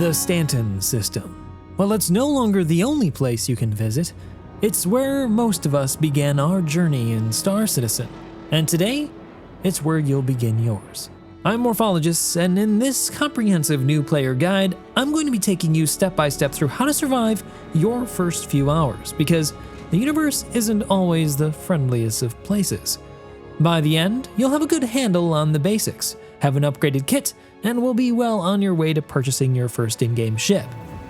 The Stanton system. Well, it's no longer the only place you can visit. It's where most of us began our journey in Star Citizen. And today, it's where you'll begin yours. I'm Morphologist, and in this comprehensive new player guide, I'm going to be taking you step by step through how to survive your first few hours, because the universe isn't always the friendliest of places. By the end, you'll have a good handle on the basics, have an upgraded kit, and will be well on your way to purchasing your first in-game ship.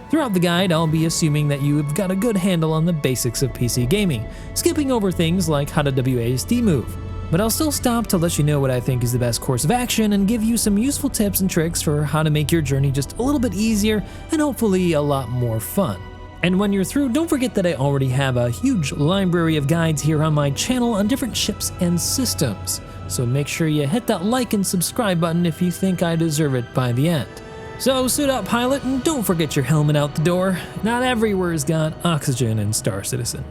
Throughout the guide, I'll be assuming that you've got a good handle on the basics of PC gaming, skipping over things like how to WASD move. But I'll still stop to let you know what I think is the best course of action and give you some useful tips and tricks for how to make your journey just a little bit easier and hopefully a lot more fun. And when you're through, don't forget that I already have a huge library of guides here on my channel on different ships and systems. So make sure you hit that like and subscribe button if you think I deserve it by the end. So suit up, pilot, and don't forget your helmet out the door. Not everywhere's got oxygen in Star Citizen.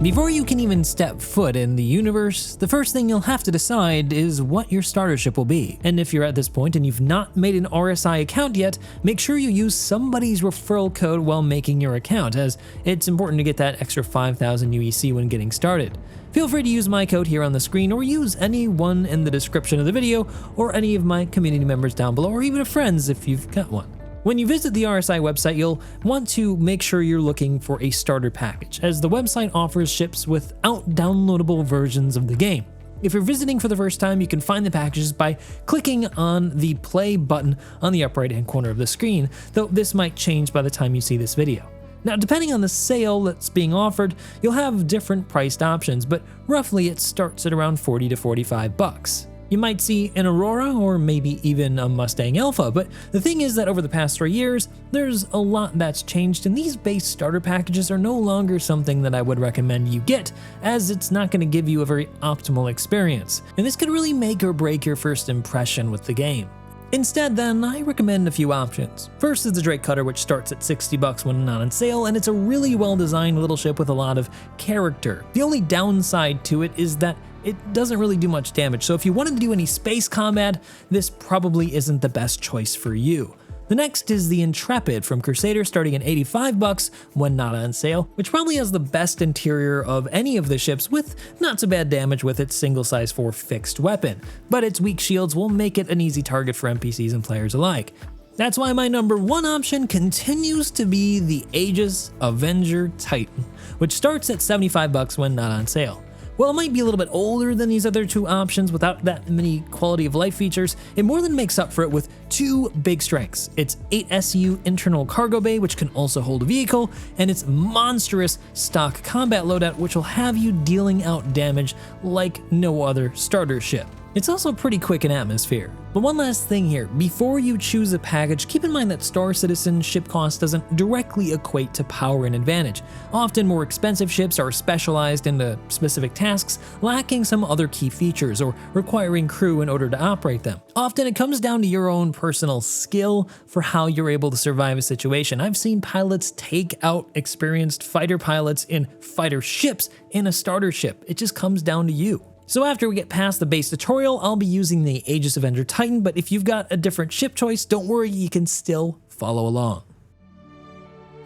Before you can even step foot in the universe, the first thing you'll have to decide is what your starter ship will be. And if you're at this point and you've not made an RSI account yet, make sure you use somebody's referral code while making your account, as it's important to get that extra 5,000 UEC when getting started. Feel free to use my code here on the screen, or use any one in the description of the video, or any of my community members down below, or even a friend's if you've got one. When you visit the RSI website, you'll want to make sure you're looking for a starter package, as the website offers ships without downloadable versions of the game. If you're visiting for the first time, you can find the packages by clicking on the play button on the upper right-hand corner of the screen, though this might change by the time you see this video. Now, depending on the sale that's being offered, you'll have different priced options, but roughly it starts at around 40 to 45 bucks. You might see an Aurora or maybe even a Mustang Alpha, but the thing is that over the past 3 years, there's a lot that's changed, and these base starter packages are no longer something that I would recommend you get, as it's not going to give you a very optimal experience, and this could really make or break your first impression with the game. Instead then, I recommend a few options. First is the Drake Cutter, which starts at 60 bucks when not on sale, and it's a really well designed little ship with a lot of character. The only downside to it is that it doesn't really do much damage, so if you wanted to do any space combat, this probably isn't the best choice for you. The next is the Intrepid from Crusader, starting at 85 bucks when not on sale, which probably has the best interior of any of the ships with not so bad damage with its single size 4 fixed weapon, but its weak shields will make it an easy target for NPCs and players alike. That's why my number one option continues to be the Aegis Avenger Titan, which starts at 75 bucks when not on sale. While it might be a little bit older than these other two options without that many quality of life features, it more than makes up for it with two big strengths. Its 8 SU internal cargo bay, which can also hold a vehicle, and its monstrous stock combat loadout, which will have you dealing out damage like no other starter ship. It's also pretty quick in atmosphere. But one last thing here, before you choose a package, keep in mind that Star Citizen ship cost doesn't directly equate to power and advantage. Often more expensive ships are specialized into specific tasks, lacking some other key features or requiring crew in order to operate them. Often it comes down to your own personal skill for how you're able to survive a situation. I've seen pilots take out experienced fighter pilots in fighter ships in a starter ship. It just comes down to you. So after we get past the base tutorial, I'll be using the Aegis Avenger Titan, but if you've got a different ship choice, don't worry, you can still follow along.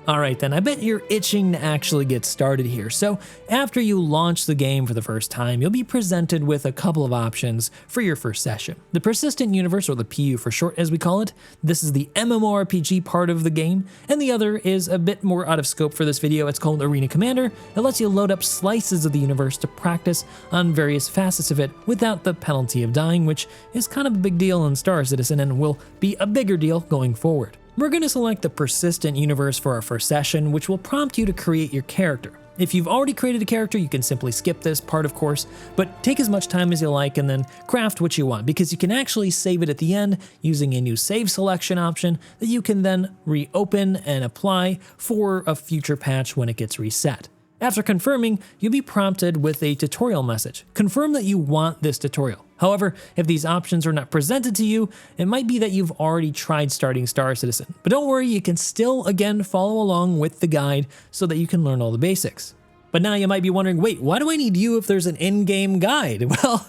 Alright then, I bet you're itching to actually get started here. So after you launch the game for the first time, you'll be presented with a couple of options for your first session. The Persistent Universe, or the PU for short as we call it, this is the MMORPG part of the game, and the other is a bit more out of scope for this video. It's called Arena Commander. It lets you load up slices of the universe to practice on various facets of it without the penalty of dying, which is kind of a big deal in Star Citizen and will be a bigger deal going forward. We're going to select the Persistent Universe for our first session, which will prompt you to create your character. If you've already created a character, you can simply skip this part, of course, but take as much time as you like and then craft what you want, because you can actually save it at the end using a new save selection option that you can then reopen and apply for a future patch when it gets reset. After confirming, you'll be prompted with a tutorial message. Confirm that you want this tutorial. However, if these options are not presented to you, it might be that you've already tried starting Star Citizen. But don't worry, you can still, again, follow along with the guide so that you can learn all the basics. But now you might be wondering, wait, why do I need you if there's an in-game guide? Well,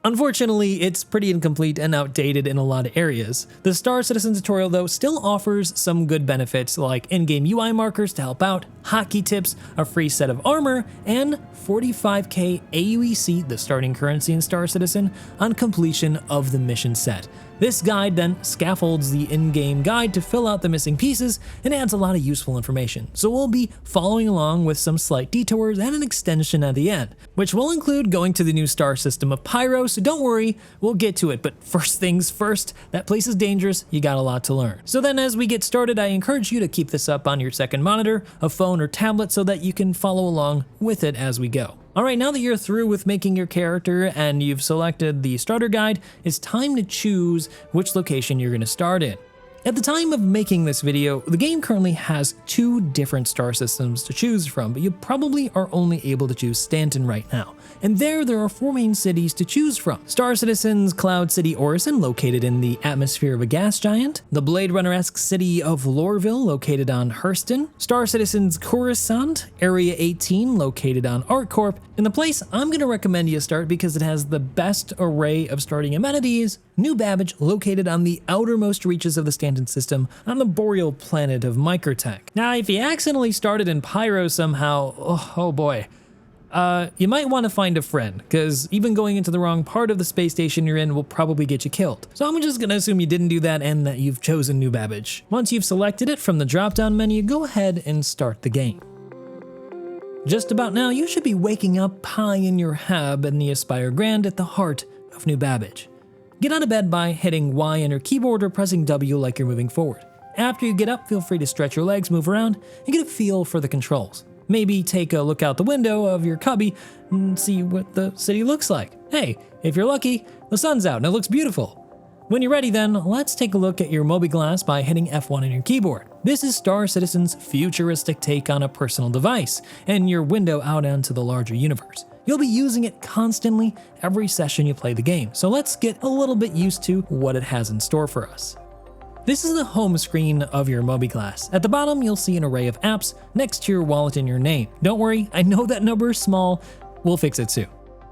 Unfortunately, it's pretty incomplete and outdated in a lot of areas. The Star Citizen tutorial, though, still offers some good benefits like in-game UI markers to help out, hotkey tips, a free set of armor, and 45k AUEC, the starting currency in Star Citizen, on completion of the mission set. This guide then scaffolds the in-game guide to fill out the missing pieces and adds a lot of useful information. So we'll be following along with some slight detours and an extension at the end, which will include going to the new star system of Pyro, so don't worry, we'll get to it. But first things first, that place is dangerous, you got a lot to learn. So then as we get started, I encourage you to keep this up on your second monitor, a phone or tablet, so that you can follow along with it as we go. Alright, now that you're through with making your character and you've selected the starter guide, it's time to choose which location you're going to start in. At the time of making this video, the game currently has 2 different star systems to choose from, but you probably are only able to choose Stanton right now. And there are 4 main cities to choose from. Star Citizen's Cloud City Orison, located in the atmosphere of a gas giant. The Blade Runner-esque city of Lorville, located on Hurston. Star Citizen's Coruscant, Area 18, located on ArcCorp. And the place I'm going to recommend you start because it has the best array of starting amenities, New Babbage, located on the outermost reaches of the Stanton system on the boreal planet of Microtech. Now, if you accidentally started in Pyro somehow, oh boy, you might want to find a friend, because even going into the wrong part of the space station you're in will probably get you killed. So I'm just gonna assume you didn't do that and that you've chosen New Babbage. Once you've selected it from the drop-down menu, go ahead and start the game. Just about now, you should be waking up high in your hab in the Aspire Grand at the heart of New Babbage. Get out of bed by hitting Y on your keyboard or pressing W like you're moving forward. After you get up, feel free to stretch your legs, move around, and get a feel for the controls. Maybe take a look out the window of your cubby and see what the city looks like. Hey, if you're lucky, the sun's out and it looks beautiful. When you're ready then, let's take a look at your MobiGlass by hitting F1 on your keyboard. This is Star Citizen's futuristic take on a personal device and your window out onto the larger universe. You'll be using it constantly every session you play the game, so let's get a little bit used to what it has in store for us. This is the home screen of your MobiGlass. At the bottom, you'll see an array of apps next to your wallet and your name. Don't worry, I know that number is small, we'll fix it soon.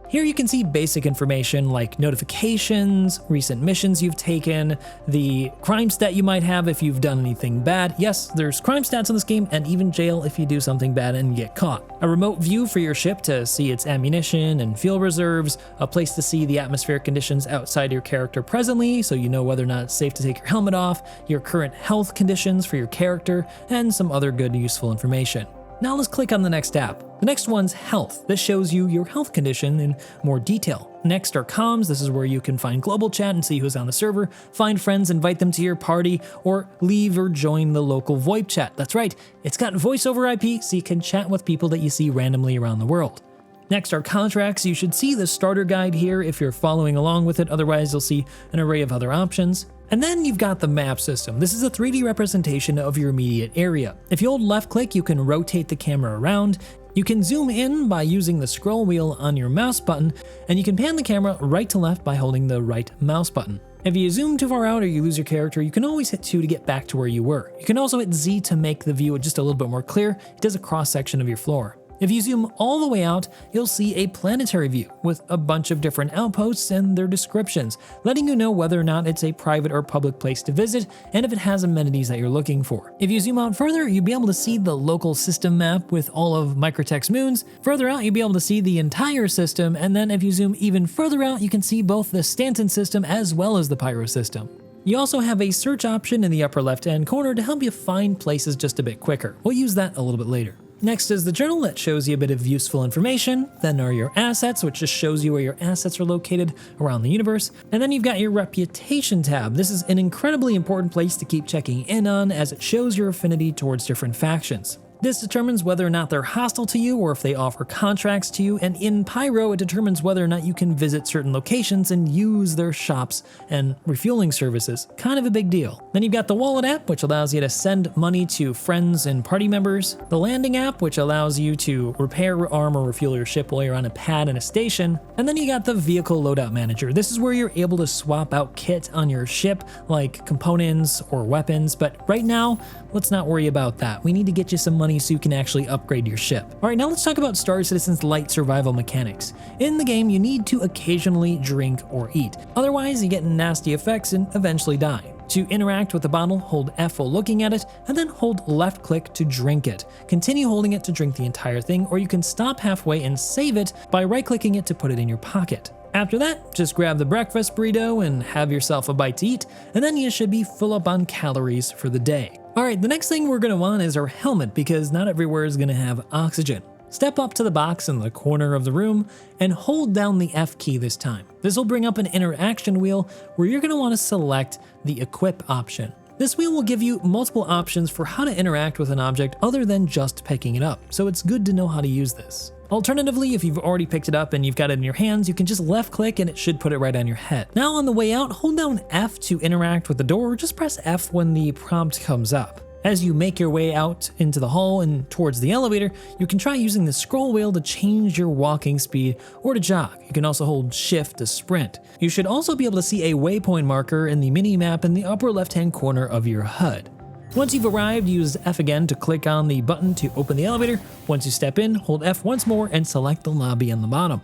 Here you can see basic information like notifications, recent missions you've taken, the crime stat you might have if you've done anything bad. Yes, there's crime stats in this game, and even jail if you do something bad and get caught. A remote view for your ship to see its ammunition and fuel reserves, a place to see the atmospheric conditions outside your character presently so you know whether or not it's safe to take your helmet off, your current health conditions for your character, and some other good useful information. Now let's click on the next app. The next one's Health. This shows you your health condition in more detail. Next are Comms. This is where you can find global chat and see who's on the server, find friends, invite them to your party, or leave or join the local VoIP chat. That's right, it's got voice over IP, so you can chat with people that you see randomly around the world. Next are contracts. You should see the starter guide here if you're following along with it, otherwise you'll see an array of other options. And then you've got the map system. This is a 3D representation of your immediate area. If you hold left click, you can rotate the camera around. You can zoom in by using the scroll wheel on your mouse button, and you can pan the camera right to left by holding the right mouse button. If you zoom too far out or you lose your character, you can always hit 2 to get back to where you were. You can also hit Z to make the view just a little bit more clear. It does a cross section of your floor. If you zoom all the way out, you'll see a planetary view with a bunch of different outposts and their descriptions, letting you know whether or not it's a private or public place to visit and if it has amenities that you're looking for. If you zoom out further, you'll be able to see the local system map with all of Microtech's moons. Further out, you'll be able to see the entire system, and then if you zoom even further out, you can see both the Stanton system as well as the Pyro system. You also have a search option in the upper left-hand corner to help you find places just a bit quicker. We'll use that a little bit later. Next is the journal that shows you a bit of useful information. Then are your assets, which just shows you where your assets are located around the universe. And then you've got your reputation tab. This is an incredibly important place to keep checking in on as it shows your affinity towards different factions. This determines whether or not they're hostile to you or if they offer contracts to you, and in Pyro it determines whether or not you can visit certain locations and use their shops and refueling services. Kind of a big deal. Then you've got the Wallet app, which allows you to send money to friends and party members. The Landing app, which allows you to repair, arm, or refuel your ship while you're on a pad in a station. And then you got the Vehicle Loadout Manager. This is where you're able to swap out kit on your ship, like components or weapons, but right now, let's not worry about that. We need to get you some money money so you can actually upgrade your ship. Alright, now let's talk about Star Citizen's light survival mechanics. In the game, you need to occasionally drink or eat. Otherwise, you get nasty effects and eventually die. To interact with the bottle, hold F while looking at it, and then hold left click to drink it. Continue holding it to drink the entire thing, or you can stop halfway and save it by right-clicking it to put it in your pocket. After that, just grab the breakfast burrito and have yourself a bite to eat, and then you should be full up on calories for the day. Alright, the next thing we're going to want is our helmet, because not everywhere is going to have oxygen. Step up to the box in the corner of the room and hold down the F key this time. This will bring up an interaction wheel where you're going to want to select the equip option. This wheel will give you multiple options for how to interact with an object other than just picking it up, so it's good to know how to use this. Alternatively, if you've already picked it up and you've got it in your hands, you can just left click and it should put it right on your head. Now on the way out, hold down F to interact with the door, or just press F when the prompt comes up. As you make your way out into the hall and towards the elevator, you can try using the scroll wheel to change your walking speed or to jog. You can also hold shift to sprint. You should also be able to see a waypoint marker in the mini-map in the upper left-hand corner of your HUD. Once you've arrived, use F again to click on the button to open the elevator. Once you step in, hold F once more and select the lobby on the bottom.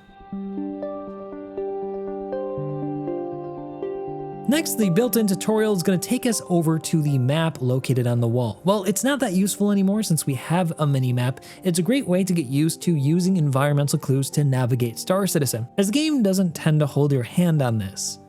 Next, the built-in tutorial is going to take us over to the map located on the wall. Well, it's not that useful anymore since we have a mini-map. It's a great way to get used to using environmental clues to navigate Star Citizen, as the game doesn't tend to hold your hand on this.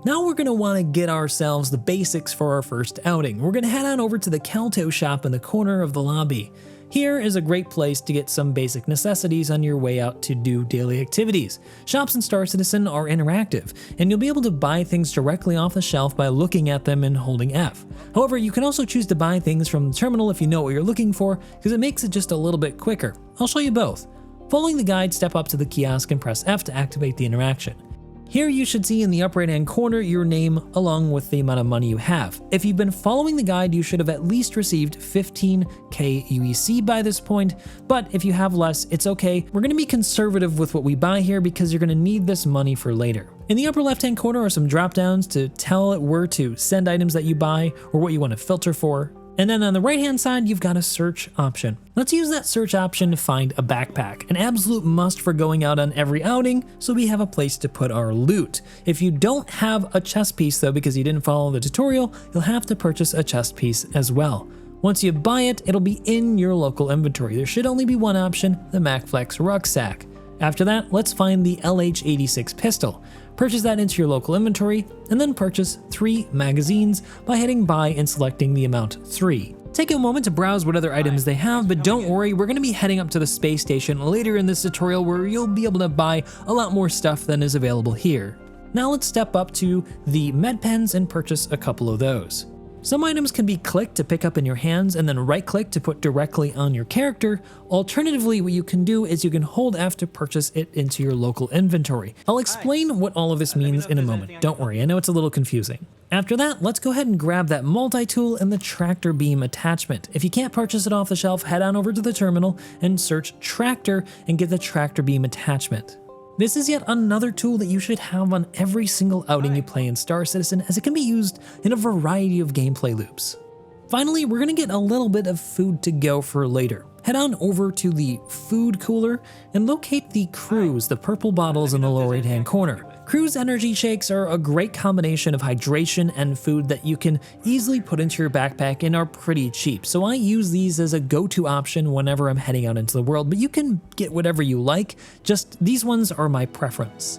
Now we're going to want to get ourselves the basics for our first outing. We're going to head on over to the Kelto shop in the corner of the lobby. Here is a great place to get some basic necessities on your way out to do daily activities. Shops in Star Citizen are interactive, and you'll be able to buy things directly off the shelf by looking at them and holding F. However, you can also choose to buy things from the terminal if you know what you're looking for, because it makes it just a little bit quicker. I'll show you both. Following the guide, step up to the kiosk and press F to activate the interaction. Here you should see in the upper right hand corner your name along with the amount of money you have. If you've been following the guide, you should have at least received 15k UEC by this point, but if you have less, it's okay. We're going to be conservative with what we buy here because you're going to need this money for later. In the upper left hand corner are some drop downs to tell it where to send items that you buy or what you want to filter for. And then on the right hand side, you've got a search option. Let's use that search option to find a backpack, an absolute must for going out on every outing, so we have a place to put our loot. If you don't have a chest piece though, because you didn't follow the tutorial, you'll have to purchase a chest piece as well. Once you buy it, it'll be in your local inventory. There should only be one option, the MacFlex rucksack. After that, let's find the LH86 pistol. Purchase that into your local inventory, and then purchase 3 magazines by hitting buy and selecting the amount 3. Take a moment to browse what other items they have, but don't worry, we're going to be heading up to the space station later in this tutorial where you'll be able to buy a lot more stuff than is available here. Now let's step up to the med pens and purchase a couple of those. Some items can be clicked to pick up in your hands and then right click to put directly on your character. Alternatively, what you can do is you can hold F to purchase it into your local inventory. I'll explain what all of this means in a moment. Don't worry, I know it's a little confusing. After that, let's go ahead and grab that multi-tool and the tractor beam attachment. If you can't purchase it off the shelf, head on over to the terminal and search tractor and get the tractor beam attachment. This is yet another tool that you should have on every single outing you play in Star Citizen, as it can be used in a variety of gameplay loops. Finally, we're going to get a little bit of food to go for later. Head on over to the food cooler and locate the Cruise, the purple bottles in the lower right hand corner. Cruise energy shakes are a great combination of hydration and food that you can easily put into your backpack and are pretty cheap. So I use these as a go-to option whenever I'm heading out into the world, but you can get whatever you like, just these ones are my preference.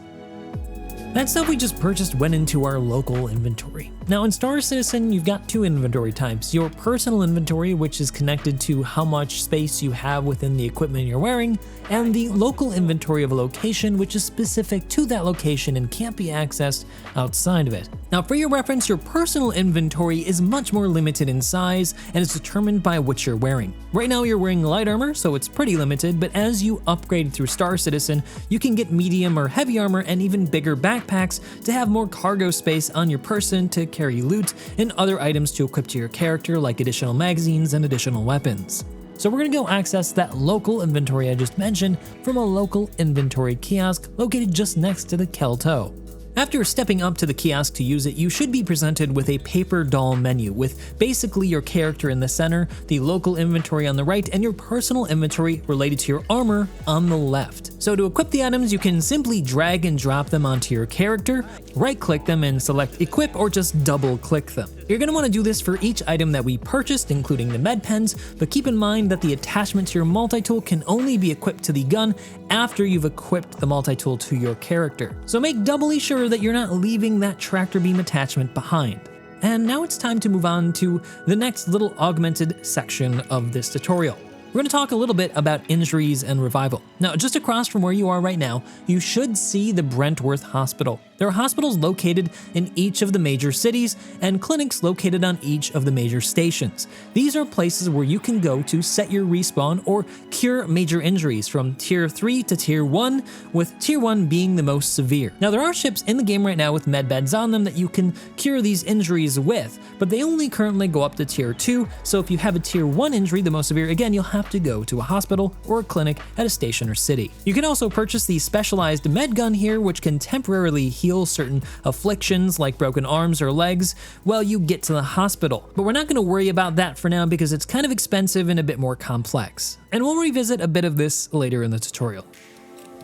That stuff we just purchased went into our local inventory. Now in Star Citizen, you've got 2 inventory types. Your personal inventory, which is connected to how much space you have within the equipment you're wearing, and the local inventory of a location, which is specific to that location and can't be accessed outside of it. Now for your reference, your personal inventory is much more limited in size and is determined by what you're wearing. Right now you're wearing light armor, so it's pretty limited, but as you upgrade through Star Citizen, you can get medium or heavy armor and even bigger backpacks to have more cargo space on your person to carry loot and other items to equip to your character, like additional magazines and additional weapons. So we're going to go access that local inventory I just mentioned from a local inventory kiosk located just next to the Kelto. After stepping up to the kiosk to use it, you should be presented with a paper doll menu with basically your character in the center, the local inventory on the right, and your personal inventory related to your armor on the left. So to equip the items, you can simply drag and drop them onto your character, right-click them and select equip, or just double-click them. You're going to want to do this for each item that we purchased, including the med pens, but keep in mind that the attachment to your multi-tool can only be equipped to the gun after you've equipped the multi-tool to your character. So make doubly sure that you're not leaving that tractor beam attachment behind. And now it's time to move on to the next little augmented section of this tutorial. We're going to talk a little bit about injuries and revival. Now, just across from where you are right now, you should see the Brentworth Hospital. There are hospitals located in each of the major cities and clinics located on each of the major stations. These are places where you can go to set your respawn or cure major injuries from Tier 3 to Tier 1, with Tier 1 being the most severe. Now, there are ships in the game right now with medbeds on them that you can cure these injuries with, but they only currently go up to Tier 2, so if you have a Tier 1 injury, the most severe, again, you'll have to go to a hospital or a clinic at a station or city. You can also purchase the specialized med gun here, which can temporarily heal certain afflictions like broken arms or legs while you get to the hospital. But we're not going to worry about that for now because it's kind of expensive and a bit more complex. And we'll revisit a bit of this later in the tutorial.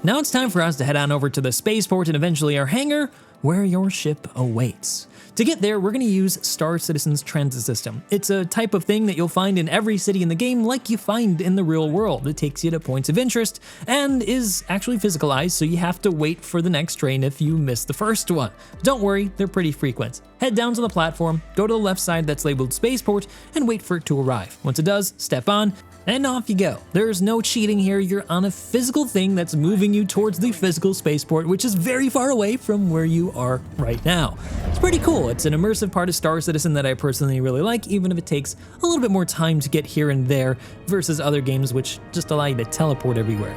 Now it's time for us to head on over to the spaceport and eventually our hangar, where your ship awaits. To get there, we're going to use Star Citizen's transit system. It's a type of thing that you'll find in every city in the game like you find in the real world. It takes you to points of interest and is actually physicalized, so you have to wait for the next train if you miss the first one. Don't worry, they're pretty frequent. Head down to the platform, go to the left side that's labeled Spaceport, and wait for it to arrive. Once it does, step on, and off you go. There's no cheating here, you're on a physical thing that's moving you towards the physical spaceport, which is very far away from where you are right now. It's pretty cool, it's an immersive part of Star Citizen that I personally really like, even if it takes a little bit more time to get here and there versus other games which just allow you to teleport everywhere.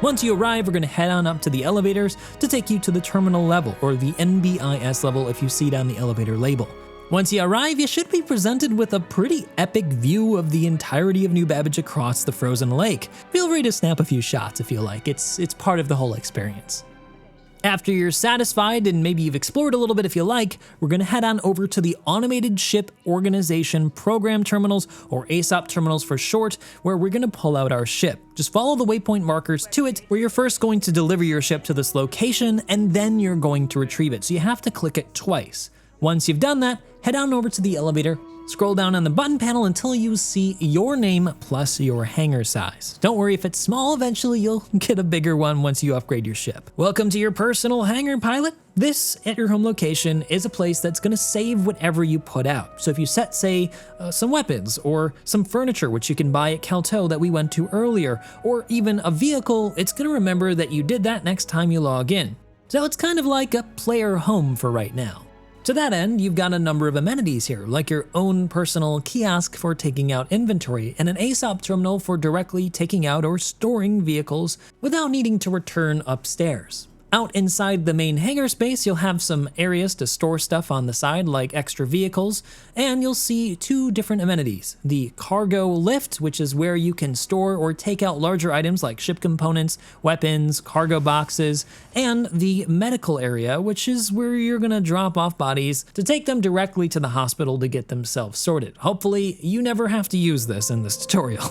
Once you arrive, we're going to head on up to the elevators to take you to the terminal level, or the NBIS level if you see it on the elevator label. Once you arrive, you should be presented with a pretty epic view of the entirety of New Babbage across the frozen lake. Feel free to snap a few shots if you like, it's part of the whole experience. After you're satisfied and maybe you've explored a little bit if you like, we're going to head on over to the Automated Ship Organization Program Terminals, or ASOP terminals for short, where we're going to pull out our ship. Just follow the waypoint markers to it, where you're first going to deliver your ship to this location and then you're going to retrieve it, so you have to click it twice. Once you've done that, head on over to the elevator, scroll down on the button panel until you see your name plus your hangar size. Don't worry, if it's small, eventually you'll get a bigger one once you upgrade your ship. Welcome to your personal hangar, pilot. This, at your home location, is a place that's going to save whatever you put out. So if you set, say, some weapons or some furniture, which you can buy at Calto that we went to earlier, or even a vehicle, it's going to remember that you did that next time you log in. So it's kind of like a player home for right now. To that end, you've got a number of amenities here, like your own personal kiosk for taking out inventory and an ASOP terminal for directly taking out or storing vehicles without needing to return upstairs. Out inside the main hangar space, you'll have some areas to store stuff on the side, like extra vehicles, and you'll see two different amenities. The cargo lift, which is where you can store or take out larger items like ship components, weapons, cargo boxes, and the medical area, which is where you're gonna drop off bodies to take them directly to the hospital to get themselves sorted. Hopefully, you never have to use this in this tutorial.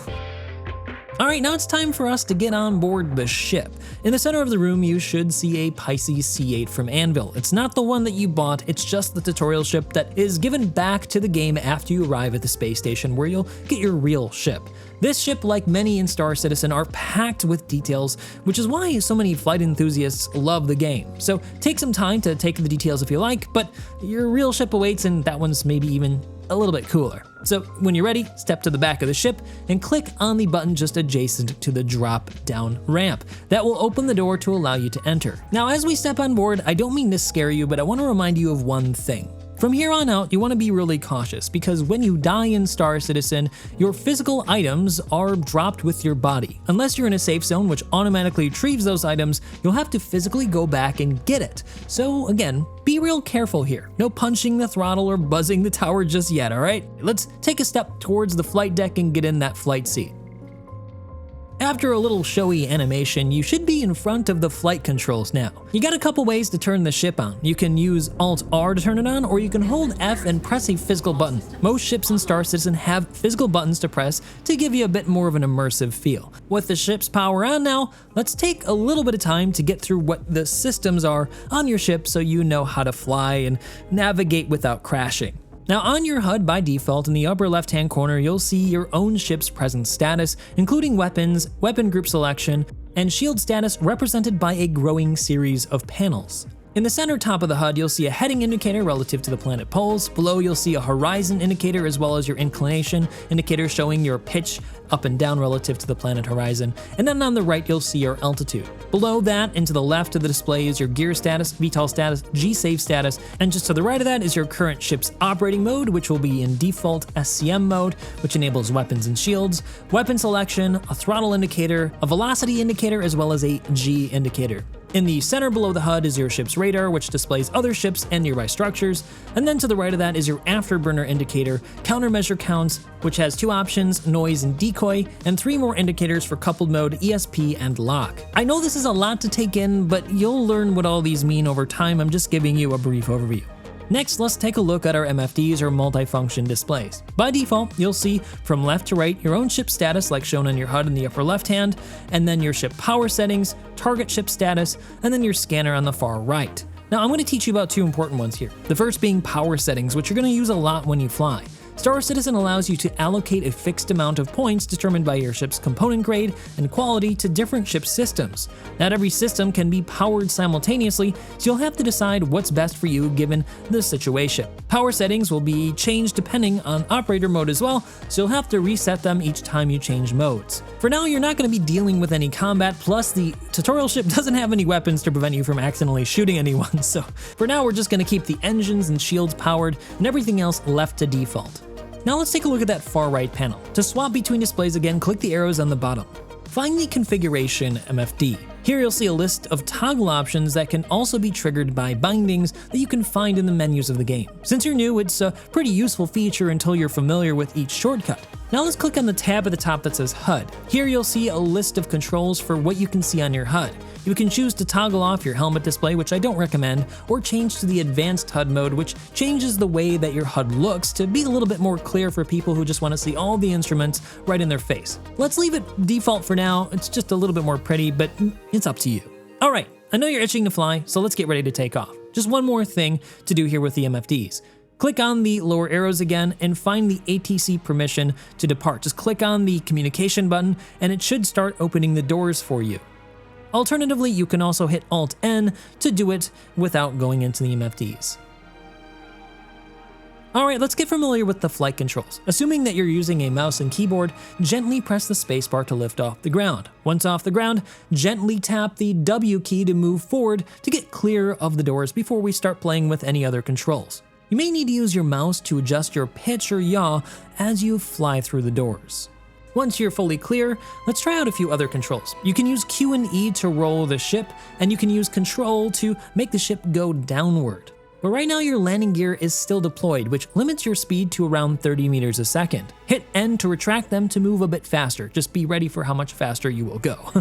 Alright, now it's time for us to get on board the ship. In the center of the room, you should see a Pisces C8 from Anvil. It's not the one that you bought, it's just the tutorial ship that is given back to the game after you arrive at the space station, where you'll get your real ship. This ship, like many in Star Citizen, are packed with details, which is why so many flight enthusiasts love the game. So take some time to take the details if you like, but your real ship awaits, and that one's maybe even a little bit cooler. So when you're ready, step to the back of the ship and click on the button just adjacent to the drop down ramp. That will open the door to allow you to enter. Now, as we step on board, I don't mean to scare you, but I want to remind you of one thing. From here on out, you want to be really cautious, because when you die in Star Citizen, your physical items are dropped with your body. Unless you're in a safe zone, which automatically retrieves those items, you'll have to physically go back and get it. So again, be real careful here. No punching the throttle or buzzing the tower just yet, alright? Let's take a step towards the flight deck and get in that flight seat. After a little showy animation, you should be in front of the flight controls now. You got a couple ways to turn the ship on. You can use Alt-R to turn it on, or you can hold F and press a physical button. Most ships in Star Citizen have physical buttons to press to give you a bit more of an immersive feel. With the ship's power on now, let's take a little bit of time to get through what the systems are on your ship so you know how to fly and navigate without crashing. Now on your HUD by default in the upper left hand corner you'll see your own ship's present status, including weapons, weapon group selection, and shield status represented by a growing series of panels. In the center top of the HUD, you'll see a heading indicator relative to the planet poles. Below, you'll see a horizon indicator as well as your inclination indicator showing your pitch up and down relative to the planet horizon. And then on the right, you'll see your altitude. Below that and to the left of the display is your gear status, VTOL status, G-Save status, and just to the right of that is your current ship's operating mode, which will be in default SCM mode, which enables weapons and shields, weapon selection, a throttle indicator, a velocity indicator, as well as a G indicator. In the center below the HUD is your ship's radar, which displays other ships and nearby structures, and then to the right of that is your afterburner indicator, countermeasure counts, which has 2 options, noise and decoy, and 3 more indicators for coupled mode, ESP, and lock. I know this is a lot to take in, but you'll learn what all these mean over time. I'm just giving you a brief overview. Next, let's take a look at our MFDs, or multifunction displays. By default, you'll see from left to right your own ship status like shown on your HUD in the upper left hand, and then your ship power settings, target ship status, and then your scanner on the far right. Now I'm going to teach you about 2 important ones here. The first being power settings, which you're going to use a lot when you fly. Star Citizen allows you to allocate a fixed amount of points determined by your ship's component grade and quality to different ship systems. Not every system can be powered simultaneously, so you'll have to decide what's best for you given the situation. Power settings will be changed depending on operator mode as well, so you'll have to reset them each time you change modes. For now, you're not going to be dealing with any combat, plus the tutorial ship doesn't have any weapons to prevent you from accidentally shooting anyone, so for now we're just going to keep the engines and shields powered and everything else left to default. Now let's take a look at that far right panel. To swap between displays again, click the arrows on the bottom. Find the configuration MFD. Here you'll see a list of toggle options that can also be triggered by bindings that you can find in the menus of the game. Since you're new, it's a pretty useful feature until you're familiar with each shortcut. Now let's click on the tab at the top that says HUD. Here you'll see a list of controls for what you can see on your HUD. You can choose to toggle off your helmet display, which I don't recommend, or change to the advanced HUD mode, which changes the way that your HUD looks to be a little bit more clear for people who just want to see all the instruments right in their face. Let's leave it default for now. It's just a little bit more pretty, but it's up to you. All right, I know you're itching to fly, so let's get ready to take off. Just one more thing to do here with the MFDs. Click on the lower arrows again and find the ATC permission to depart. Just click on the communication button and it should start opening the doors for you. Alternatively, you can also hit Alt-N to do it without going into the MFDs. Alright, let's get familiar with the flight controls. Assuming that you're using a mouse and keyboard, gently press the spacebar to lift off the ground. Once off the ground, gently tap the W key to move forward to get clear of the doors before we start playing with any other controls. You may need to use your mouse to adjust your pitch or yaw as you fly through the doors. Once you're fully clear, let's try out a few other controls. You can use Q and E to roll the ship, and you can use Control to make the ship go downward. But right now your landing gear is still deployed, which limits your speed to around 30 meters a second. Hit N to retract them to move a bit faster. Just be ready for how much faster you will go.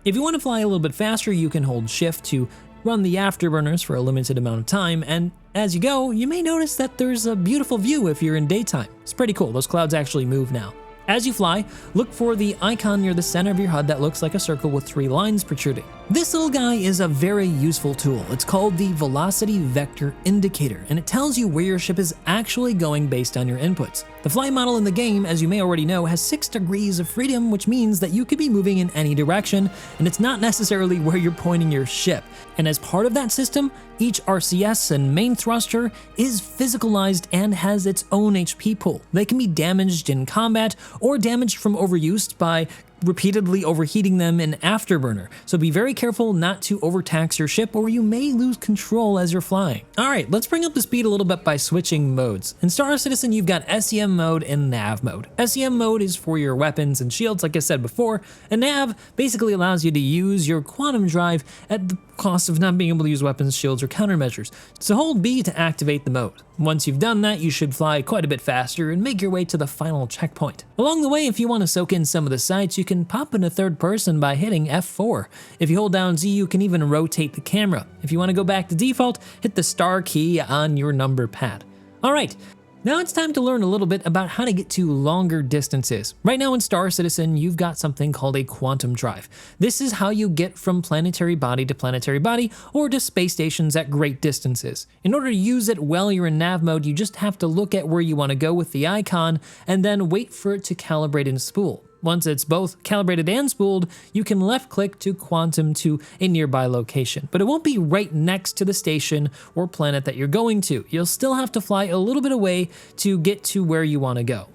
If you want to fly a little bit faster, you can hold Shift to run the afterburners for a limited amount of time, and as you go, you may notice that there's a beautiful view if you're in daytime. It's pretty cool, those clouds actually move now. As you fly, look for the icon near the center of your HUD that looks like a circle with 3 lines protruding. This little guy is a very useful tool. It's called the Velocity Vector Indicator, and it tells you where your ship is actually going based on your inputs. The flight model in the game, as you may already know, has 6 degrees of freedom, which means that you could be moving in any direction, and it's not necessarily where you're pointing your ship. And as part of that system, each RCS and main thruster is physicalized and has its own HP pool. They can be damaged in combat or damaged from overuse by repeatedly overheating them in afterburner, so be very careful not to overtax your ship or you may lose control as you're flying. Alright, let's bring up the speed a little bit by switching modes. In Star Citizen, you've got SCM mode and NAV mode. SCM mode is for your weapons and shields, like I said before, and NAV basically allows you to use your quantum drive at the cost of not being able to use weapons, shields, or countermeasures. So hold B to activate the mode. Once you've done that, you should fly quite a bit faster and make your way to the final checkpoint. Along the way, if you want to soak in some of the sights, you can pop into third person by hitting F4. If you hold down Z, you can even rotate the camera. If you want to go back to default, hit the star key on your number pad. Alright, now it's time to learn a little bit about how to get to longer distances. Right now in Star Citizen, you've got something called a quantum drive. This is how you get from planetary body to planetary body or to space stations at great distances. In order to use it while you're in nav mode, you just have to look at where you want to go with the icon and then wait for it to calibrate and spool. Once it's both calibrated and spooled, you can left click to quantum to a nearby location, but it won't be right next to the station or planet that you're going to. You'll still have to fly a little bit away to get to where you want to go.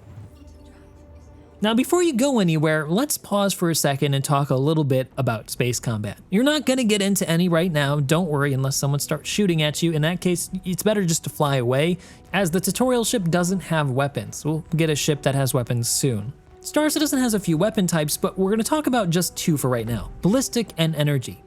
Now, before you go anywhere, let's pause for a second and talk a little bit about space combat. You're not going to get into any right now, don't worry, unless someone starts shooting at you. In that case, it's better just to fly away, as the tutorial ship doesn't have weapons. We'll get a ship that has weapons soon. Star Citizen has a few weapon types, but we're going to talk about just two for right now: ballistic and energy.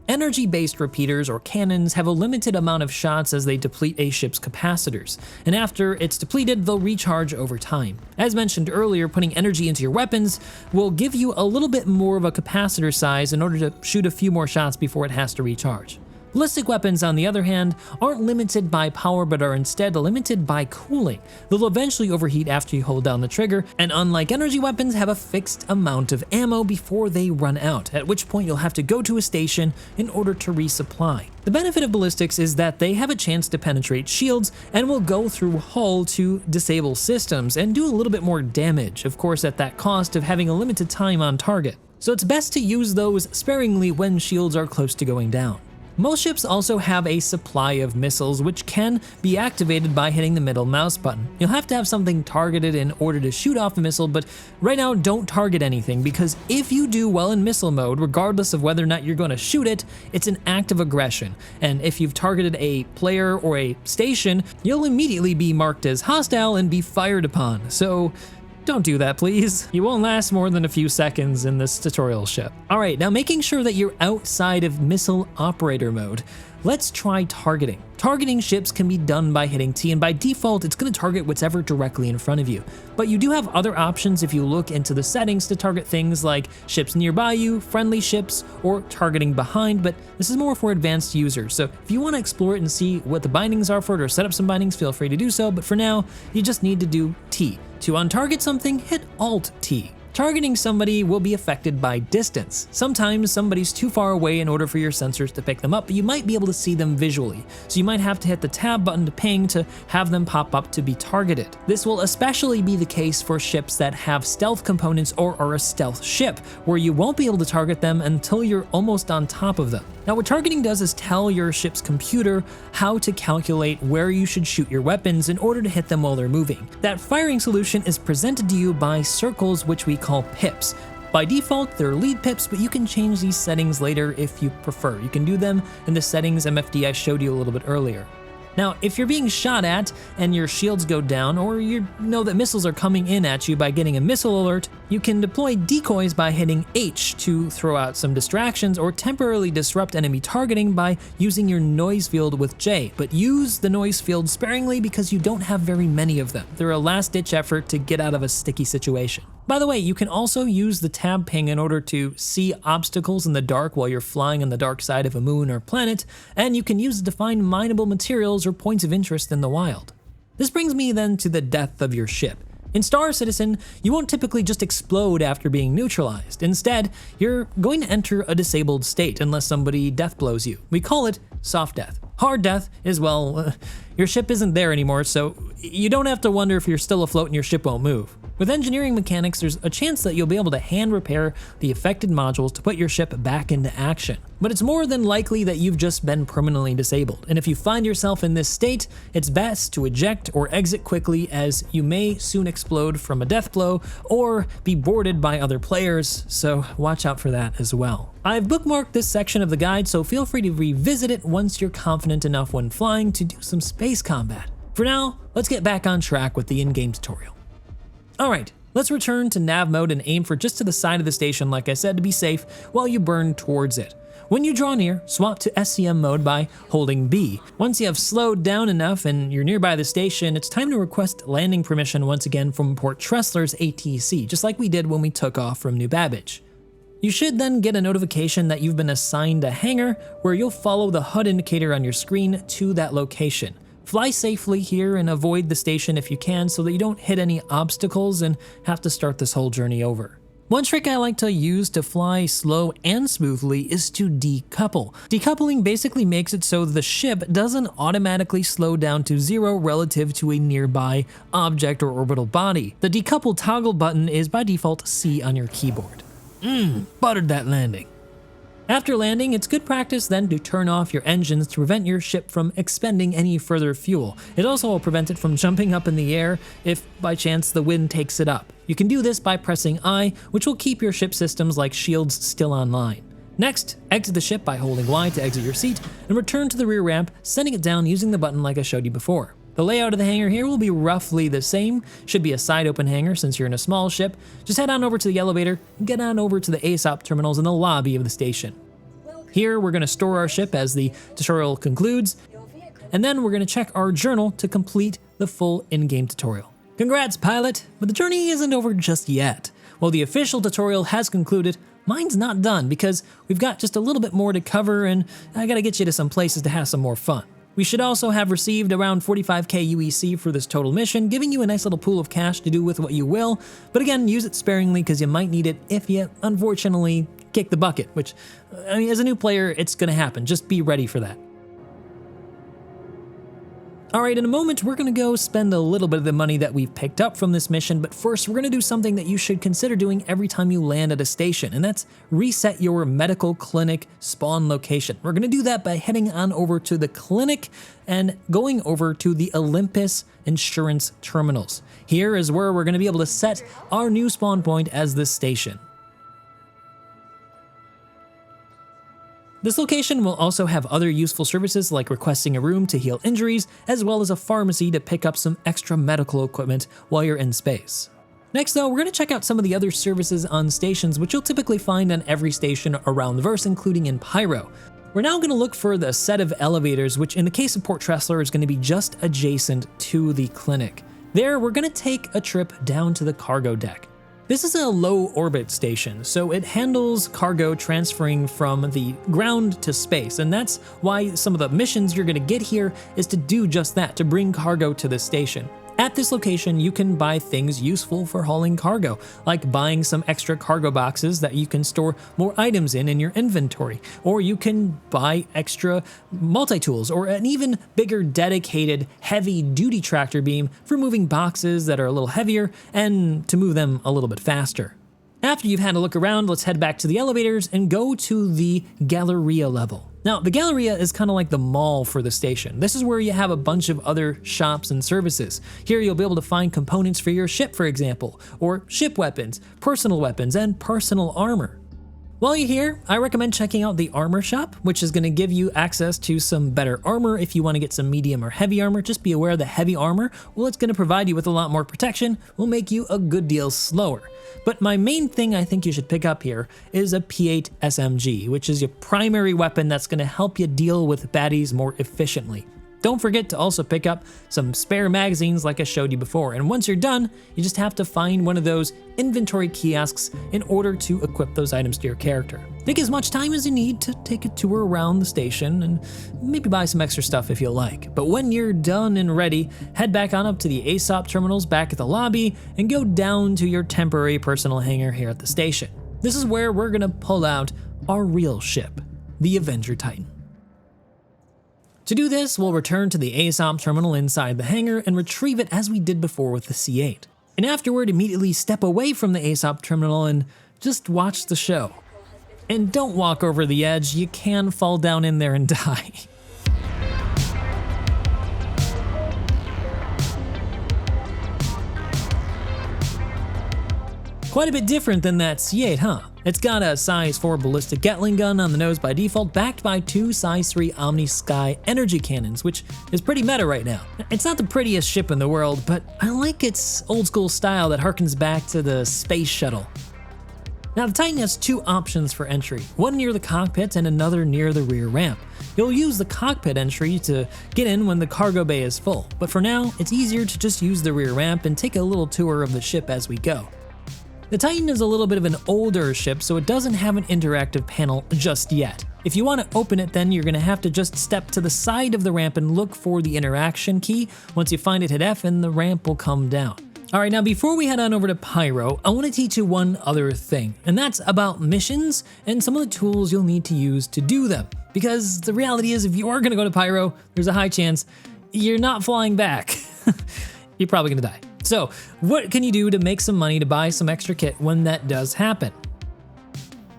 Energy-based repeaters or cannons have a limited amount of shots as they deplete a ship's capacitors, and after it's depleted, they'll recharge over time. As mentioned earlier, putting energy into your weapons will give you a little bit more of a capacitor size in order to shoot a few more shots before it has to recharge. Ballistic weapons, on the other hand, aren't limited by power but are instead limited by cooling. They'll eventually overheat after you hold down the trigger, and unlike energy weapons, have a fixed amount of ammo before they run out, at which point you'll have to go to a station in order to resupply. The benefit of ballistics is that they have a chance to penetrate shields and will go through hull to disable systems and do a little bit more damage, of course at that cost of having a limited time on target. So it's best to use those sparingly when shields are close to going down. Most ships also have a supply of missiles, which can be activated by hitting the middle mouse button. You'll have to have something targeted in order to shoot off a missile, but right now don't target anything, because if you do well in missile mode, regardless of whether or not you're going to shoot it, it's an act of aggression. And if you've targeted a player or a station, you'll immediately be marked as hostile and be fired upon. So don't do that, please. You won't last more than a few seconds in this tutorial ship. Alright, now making sure that you're outside of missile operator mode, let's try targeting. Targeting ships can be done by hitting T, and by default, it's going to target whatever directly in front of you. But you do have other options if you look into the settings to target things like ships nearby you, friendly ships, or targeting behind, but this is more for advanced users. So if you want to explore it and see what the bindings are for it or set up some bindings, feel free to do so, but for now, you just need to do T. To untarget something, hit Alt-T. Targeting somebody will be affected by distance. Sometimes somebody's too far away in order for your sensors to pick them up, but you might be able to see them visually. So you might have to hit the tab button to ping to have them pop up to be targeted. This will especially be the case for ships that have stealth components or are a stealth ship, where you won't be able to target them until you're almost on top of them. Now, what targeting does is tell your ship's computer how to calculate where you should shoot your weapons in order to hit them while they're moving. That firing solution is presented to you by circles, which we call pips. By default, they're lead pips, but you can change these settings later if you prefer. You can do them in the settings MFD I showed you a little bit earlier. Now, if you're being shot at and your shields go down, or you know that missiles are coming in at you by getting a missile alert, you can deploy decoys by hitting H to throw out some distractions, or temporarily disrupt enemy targeting by using your noise field with J, but use the noise field sparingly because you don't have very many of them. They're a last-ditch effort to get out of a sticky situation. By the way, you can also use the tab ping in order to see obstacles in the dark while you're flying on the dark side of a moon or planet, and you can use it to find mineable materials or points of interest in the wild. This brings me then to the death of your ship. In Star Citizen, you won't typically just explode after being neutralized. Instead, you're going to enter a disabled state unless somebody death blows you. We call it soft death. Hard death is, well, your ship isn't there anymore, so you don't have to wonder if you're still afloat and your ship won't move. With engineering mechanics, there's a chance that you'll be able to hand repair the affected modules to put your ship back into action. But it's more than likely that you've just been permanently disabled, and if you find yourself in this state, it's best to eject or exit quickly, as you may soon explode from a death blow or be boarded by other players, so watch out for that as well. I've bookmarked this section of the guide, so feel free to revisit it once you're confident enough when flying to do some space combat. For now, let's get back on track with the in-game tutorial. Alright, let's return to nav mode and aim for just to the side of the station, like I said, to be safe while you burn towards it. When you draw near, swap to SCM mode by holding B. Once you have slowed down enough and you're nearby the station, it's time to request landing permission once again from Port Tressler's ATC, just like we did when we took off from New Babbage. You should then get a notification that you've been assigned a hangar, where you'll follow the HUD indicator on your screen to that location. Fly safely here and avoid the station if you can so that you don't hit any obstacles and have to start this whole journey over. One trick I like to use to fly slow and smoothly is to decouple. Decoupling basically makes it so the ship doesn't automatically slow down to 0 relative to a nearby object or orbital body. The decouple toggle button is by default C on your keyboard. Buttered that landing. After landing, it's good practice then to turn off your engines to prevent your ship from expending any further fuel. It also will prevent it from jumping up in the air if by chance the wind takes it up. You can do this by pressing I, which will keep your ship systems like shields still online. Next, exit the ship by holding Y to exit your seat, and return to the rear ramp, sending it down using the button like I showed you before. The layout of the hangar here will be roughly the same, should be a side open hangar since you're in a small ship. Just head on over to the elevator and get on over to the ASOP terminals in the lobby of the station. Here we're going to store our ship as the tutorial concludes, and then we're going to check our journal to complete the full in-game tutorial. Congrats, pilot, but the journey isn't over just yet. While the official tutorial has concluded, mine's not done because we've got just a little bit more to cover and I gotta get you to some places to have some more fun. We should also have received around 45k UEC for this total mission, giving you a nice little pool of cash to do with what you will, but again, use it sparingly because you might need it if you, unfortunately, kick the bucket, which, I mean, as a new player, it's gonna happen. Just be ready for that. Alright, in a moment, we're gonna go spend a little bit of the money that we've picked up from this mission, but first, we're gonna do something that you should consider doing every time you land at a station, and that's reset your medical clinic spawn location. We're gonna do that by heading on over to the clinic and going over to the Olympus Insurance Terminals. Here is where we're gonna be able to set our new spawn point as this station. This location will also have other useful services like requesting a room to heal injuries, as well as a pharmacy to pick up some extra medical equipment while you're in space. Next though, we're going to check out some of the other services on stations which you'll typically find on every station around the verse, including in Pyro. We're now going to look for the set of elevators, which in the case of Port Tressler is going to be just adjacent to the clinic. There, we're going to take a trip down to the cargo deck. This is a low orbit station, so it handles cargo transferring from the ground to space, and that's why some of the missions you're gonna get here is to do just that, to bring cargo to the station. At this location, you can buy things useful for hauling cargo, like buying some extra cargo boxes that you can store more items in your inventory, or you can buy extra multi-tools, or an even bigger dedicated heavy-duty tractor beam for moving boxes that are a little heavier and to move them a little bit faster. After you've had a look around, let's head back to the elevators and go to the Galleria level. Now, the Galleria is kind of like the mall for the station. This is where you have a bunch of other shops and services. Here you'll be able to find components for your ship, for example, or ship weapons, and personal armor. While you're here, I recommend checking out the armor shop, which is going to give you access to some better armor if you want to get some medium or heavy armor. Just be aware the heavy armor, well, it's going to provide you with a lot more protection, will make you a good deal slower. But my main thing I think you should pick up here is a P8 SMG, which is your primary weapon that's going to help you deal with baddies more efficiently. Don't forget to also pick up some spare magazines like I showed you before, and once you're done, you just have to find one of those inventory kiosks in order to equip those items to your character. Take as much time as you need to take a tour around the station and maybe buy some extra stuff if you like. But when you're done and ready, head back on up to the ASOP terminals back at the lobby and go down to your temporary personal hangar here at the station. This is where we're gonna pull out our real ship, the Avenger Titan. To do this, we'll return to the ASOP terminal inside the hangar and retrieve it as we did before with the C8. And afterward, immediately step away from the ASOP terminal and just watch the show. And don't walk over the edge, you can fall down in there and die. Quite a bit different than that C8, huh? It's got a size 4 ballistic Gatling gun on the nose by default, backed by 2 size 3 Omni Sky energy cannons, which is pretty meta right now. It's not the prettiest ship in the world, but I like its old school style that harkens back to the space shuttle. Now the Titan has two options for entry, one near the cockpit and another near the rear ramp. You'll use the cockpit entry to get in when the cargo bay is full, but for now, it's easier to just use the rear ramp and take a little tour of the ship as we go. The Titan is a little bit of an older ship, so it doesn't have an interactive panel just yet. If you want to open it, then you're going to have to just step to the side of the ramp and look for the interaction key. Once you find it, hit F and the ramp will come down. Alright, now before we head on over to Pyro, I want to teach you one other thing, and that's about missions and some of the tools you'll need to use to do them. Because the reality is, if you are going to go to Pyro, there's a high chance you're not flying back. You're probably going to die. So, what can you do to make some money to buy some extra kit when that does happen?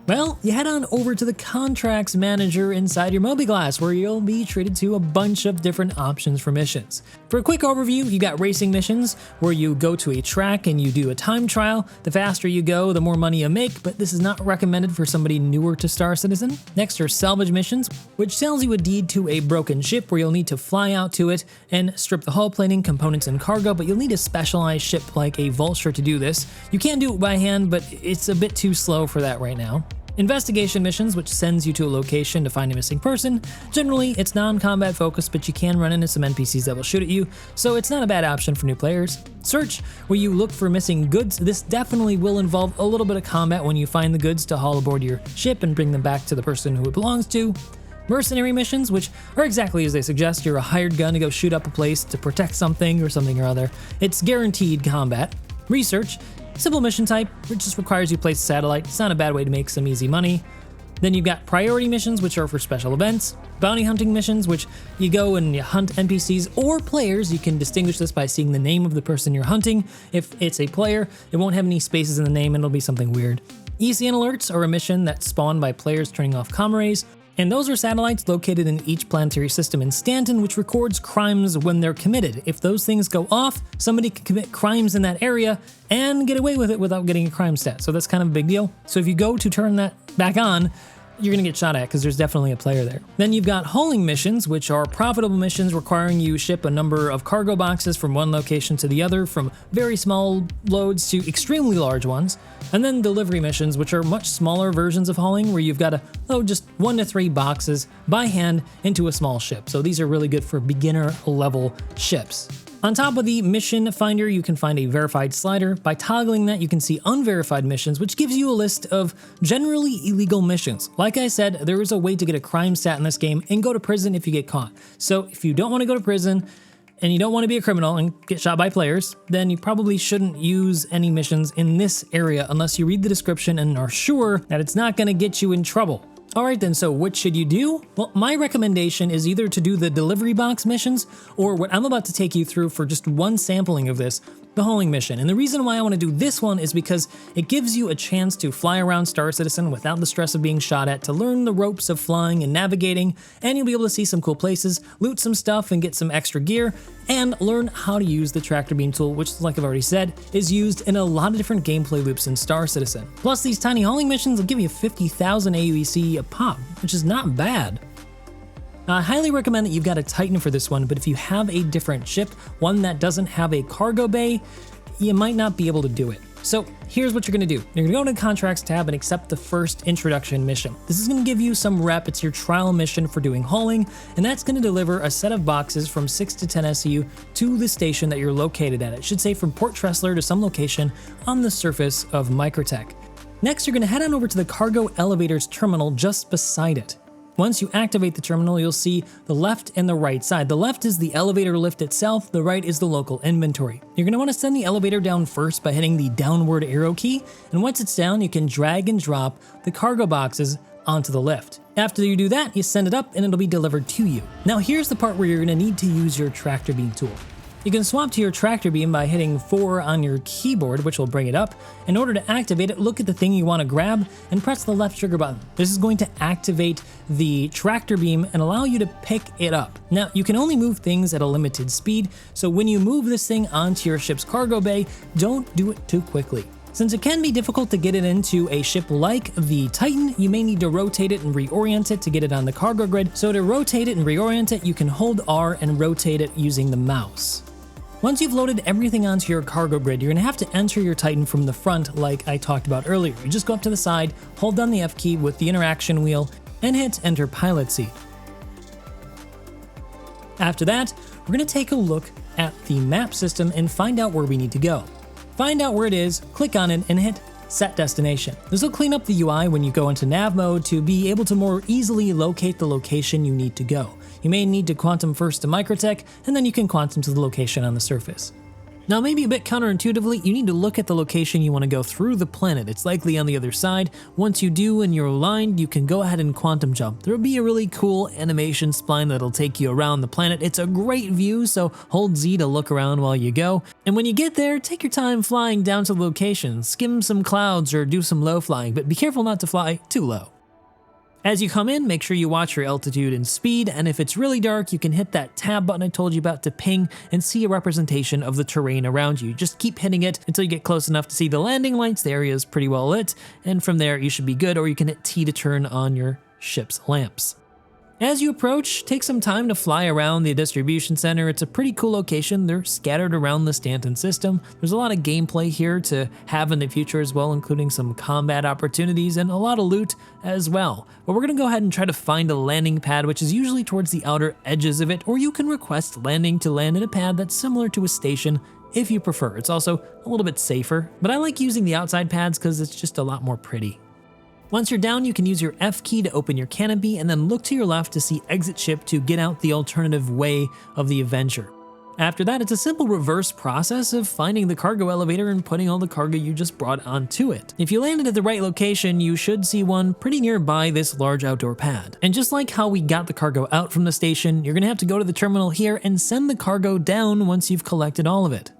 Well, you head on over to the contracts manager inside your Mobi-Glass, where you'll be treated to a bunch of different options for missions. For a quick overview, you got racing missions, where you go to a track and you do a time trial. The faster you go, the more money you make, but this is not recommended for somebody newer to Star Citizen. Next are salvage missions, which sells you a deed to a broken ship where you'll need to fly out to it and strip the hull plating, components, and cargo, but you'll need a specialized ship like a Vulture to do this. You can do it by hand, but it's a bit too slow for that right now. Investigation missions, which sends you to a location to find a missing person. Generally, it's non-combat focused, but you can run into some NPCs that will shoot at you, so it's not a bad option for new players. Search, where you look for missing goods. This definitely will involve a little bit of combat when you find the goods to haul aboard your ship and bring them back to the person who it belongs to. Mercenary missions, which are exactly as they suggest. You're a hired gun to go shoot up a place to protect something or something or other. It's guaranteed combat. Research, simple mission type, which just requires you place a satellite. It's not a bad way to make some easy money. Then you've got priority missions, which are for special events. Bounty hunting missions, which you go and you hunt NPCs or players. You can distinguish this by seeing the name of the person you're hunting. If it's a player, it won't have any spaces in the name and it'll be something weird. ECN alerts are a mission that's spawned by players turning off comm rays. And those are satellites located in each planetary system in Stanton, which records crimes when they're committed. If those things go off, somebody can commit crimes in that area and get away with it without getting a crime stat. So that's kind of a big deal. So if you go to turn that back on, you're going to get shot at because there's definitely a player there. Then you've got hauling missions, which are profitable missions requiring you ship a number of cargo boxes from one location to the other, from very small loads to extremely large ones. And then delivery missions, which are much smaller versions of hauling, where you've got to load just 1 to 3 boxes by hand into a small ship. So these are really good for beginner level ships. On top of the mission finder, you can find a verified slider. By toggling that, you can see unverified missions, which gives you a list of generally illegal missions. Like I said, there is a way to get a crime stat in this game and go to prison if you get caught. So if you don't want to go to prison and you don't want to be a criminal and get shot by players, then you probably shouldn't use any missions in this area unless you read the description and are sure that it's not going to get you in trouble. Alright then, so what should you do? Well, my recommendation is either to do the delivery box missions, or what I'm about to take you through for just one sampling of this, the hauling mission. And the reason why I want to do this one is because it gives you a chance to fly around Star Citizen without the stress of being shot at, to learn the ropes of flying and navigating, and you'll be able to see some cool places, loot some stuff and get some extra gear, and learn how to use the tractor beam tool, which, like I've already said, is used in a lot of different gameplay loops in Star Citizen. Plus, these tiny hauling missions will give you 50,000 AUEC a pop, which is not bad. Now, I highly recommend that you've got a Titan for this one, but if you have a different ship, one that doesn't have a cargo bay, you might not be able to do it. So here's what you're gonna do. You're gonna go to the Contracts tab and accept the first introduction mission. This is gonna give you some rep. It's your trial mission for doing hauling, and that's gonna deliver a set of boxes from 6 to 10 SEU to the station that you're located at. It should say from Port Tressler to some location on the surface of Microtech. Next, you're gonna head on over to the cargo elevators terminal just beside it. Once you activate the terminal, you'll see the left and the right side. The left is the elevator lift itself, the right is the local inventory. You're going to want to send the elevator down first by hitting the downward arrow key, and once it's down, you can drag and drop the cargo boxes onto the lift. After you do that, you send it up and it'll be delivered to you. Now here's the part where you're going to need to use your tractor beam tool. You can swap to your tractor beam by hitting 4 on your keyboard, which will bring it up. In order to activate it, look at the thing you want to grab and press the left trigger button. This is going to activate the tractor beam and allow you to pick it up. Now, you can only move things at a limited speed, so when you move this thing onto your ship's cargo bay, don't do it too quickly. Since it can be difficult to get it into a ship like the Titan, you may need to rotate it and reorient it to get it on the cargo grid. So to rotate it and reorient it, you can hold R and rotate it using the mouse. Once you've loaded everything onto your cargo grid, you're going to have to enter your Titan from the front like I talked about earlier. You just go up to the side, hold down the F key with the interaction wheel, and hit enter pilot seat. After that, we're going to take a look at the map system and find out where we need to go. Find out where it is, click on it, and hit set destination. This will clean up the UI when you go into nav mode to be able to more easily locate the location you need to go. You may need to quantum first to microtech, and then you can quantum to the location on the surface. Now, maybe a bit counterintuitively, you need to look at the location you want to go through the planet. It's likely on the other side. Once you do and you're aligned, you can go ahead and quantum jump. There will be a really cool animation spline that'll take you around the planet. It's a great view, so hold Z to look around while you go. And when you get there, take your time flying down to the location. Skim some clouds or do some low flying, but be careful not to fly too low. As you come in, make sure you watch your altitude and speed, and if it's really dark, you can hit that tab button I told you about to ping and see a representation of the terrain around you. Just keep hitting it until you get close enough to see the landing lights. The area is pretty well lit, and from there you should be good, or you can hit T to turn on your ship's lamps. As you approach, take some time to fly around the distribution center. It's a pretty cool location. They're scattered around the Stanton system. There's a lot of gameplay here to have in the future as well, including some combat opportunities and a lot of loot as well. But we're gonna go ahead and try to find a landing pad, which is usually towards the outer edges of it, or you can request landing to land in a pad that's similar to a station if you prefer. It's also a little bit safer, but I like using the outside pads because it's just a lot more pretty. Once you're down, you can use your F key to open your canopy and then look to your left to see exit ship to get out the alternative way of the Avenger. After that, it's a simple reverse process of finding the cargo elevator and putting all the cargo you just brought onto it. If you landed at the right location, you should see one pretty nearby this large outdoor pad. And just like how we got the cargo out from the station, you're gonna have to go to the terminal here and send the cargo down once you've collected all of it.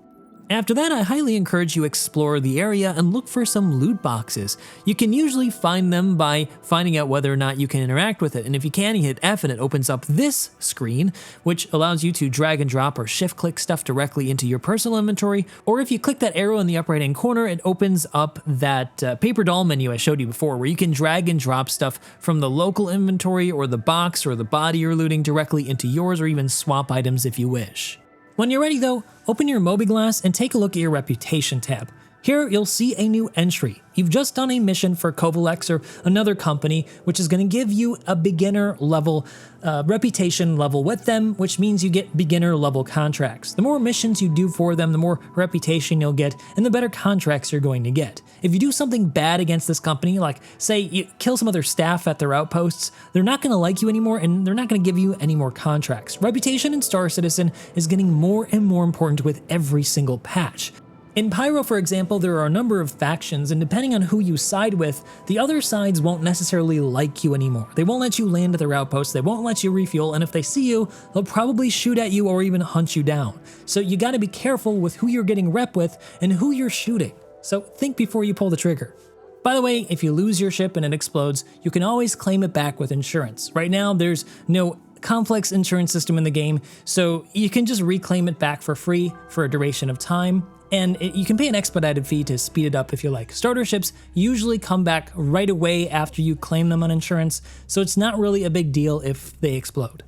After that, I highly encourage you explore the area and look for some loot boxes. You can usually find them by finding out whether or not you can interact with it, and if you can, you hit F and it opens up this screen, which allows you to drag and drop or shift click stuff directly into your personal inventory, or if you click that arrow in the upper right hand corner, it opens up that paper doll menu I showed you before, where you can drag and drop stuff from the local inventory or the box or the body you're looting directly into yours, or even swap items if you wish. When you're ready though, open your Mobiglass and take a look at your Reputation tab. Here you'll see a new entry. You've just done a mission for Kovalex or another company, which is going to give you a beginner level reputation level with them, which means you get beginner level contracts. The more missions you do for them, the more reputation you'll get and the better contracts you're going to get. If you do something bad against this company, like say you kill some other staff at their outposts, they're not going to like you anymore and they're not going to give you any more contracts. Reputation in Star Citizen is getting more and more important with every single patch. In Pyro, for example, there are a number of factions, and depending on who you side with, the other sides won't necessarily like you anymore. They won't let you land at their outposts, they won't let you refuel, and if they see you, they'll probably shoot at you or even hunt you down. So you gotta be careful with who you're getting rep with and who you're shooting. So think before you pull the trigger. By the way, if you lose your ship and it explodes, you can always claim it back with insurance. Right now, there's no complex insurance system in the game, so you can just reclaim it back for free for a duration of time. And you can pay an expedited fee to speed it up if you like. Starter ships usually come back right away after you claim them on insurance, so it's not really a big deal if they explode.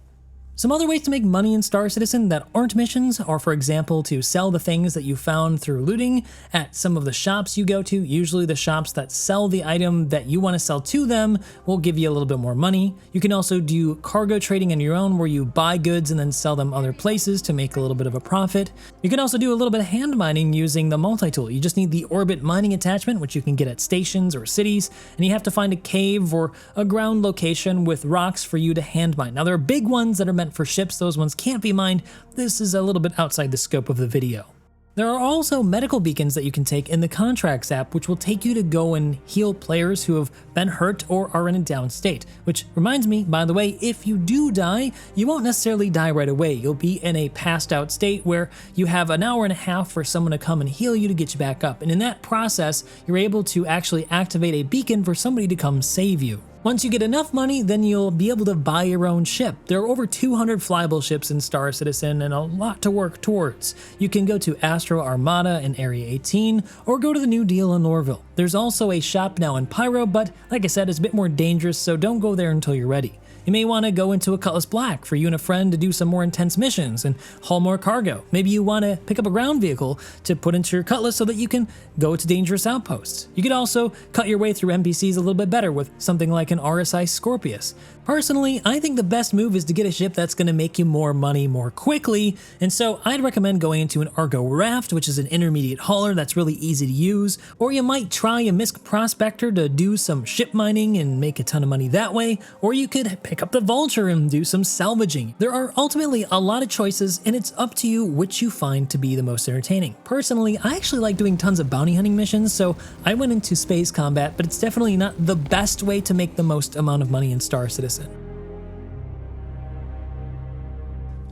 Some other ways to make money in Star Citizen that aren't missions are, for example, to sell the things that you found through looting at some of the shops you go to. Usually the shops that sell the item that you want to sell to them will give you a little bit more money. You can also do cargo trading on your own, where you buy goods and then sell them other places to make a little bit of a profit. You can also do a little bit of hand mining using the multi-tool. You just need the orbit mining attachment, which you can get at stations or cities, and you have to find a cave or a ground location with rocks for you to hand mine. Now there are big ones that are meant for ships, those ones can't be mined. This is a little bit outside the scope of the video. There are also medical beacons that you can take in the Contracts app, which will take you to go and heal players who have been hurt or are in a down state. Which reminds me, by the way, if you do die, you won't necessarily die right away. You'll be in a passed out state where you have an hour and a half for someone to come and heal you to get you back up. And in that process, you're able to actually activate a beacon for somebody to come save you. Once you get enough money, then you'll be able to buy your own ship. There are over 200 flyable ships in Star Citizen and a lot to work towards. You can go to Astro Armada in Area 18 or go to the New Deal in Lorville. There's also a shop now in Pyro, but like I said, it's a bit more dangerous, so don't go there until you're ready. You may want to go into a Cutlass Black for you and a friend to do some more intense missions and haul more cargo. Maybe you want to pick up a ground vehicle to put into your Cutlass so that you can go to dangerous outposts. You could also cut your way through NPCs a little bit better with something like an RSI Scorpius. Personally, I think the best move is to get a ship that's going to make you more money more quickly, and so I'd recommend going into an Argo Raft, which is an intermediate hauler that's really easy to use, or you might try a Misk Prospector to do some ship mining and make a ton of money that way, or you could pick up the Vulture and do some salvaging. There are ultimately a lot of choices, and it's up to you which you find to be the most entertaining. Personally, I actually like doing tons of bounty hunting missions, so I went into space combat, but it's definitely not the best way to make the most amount of money in Star Citizen.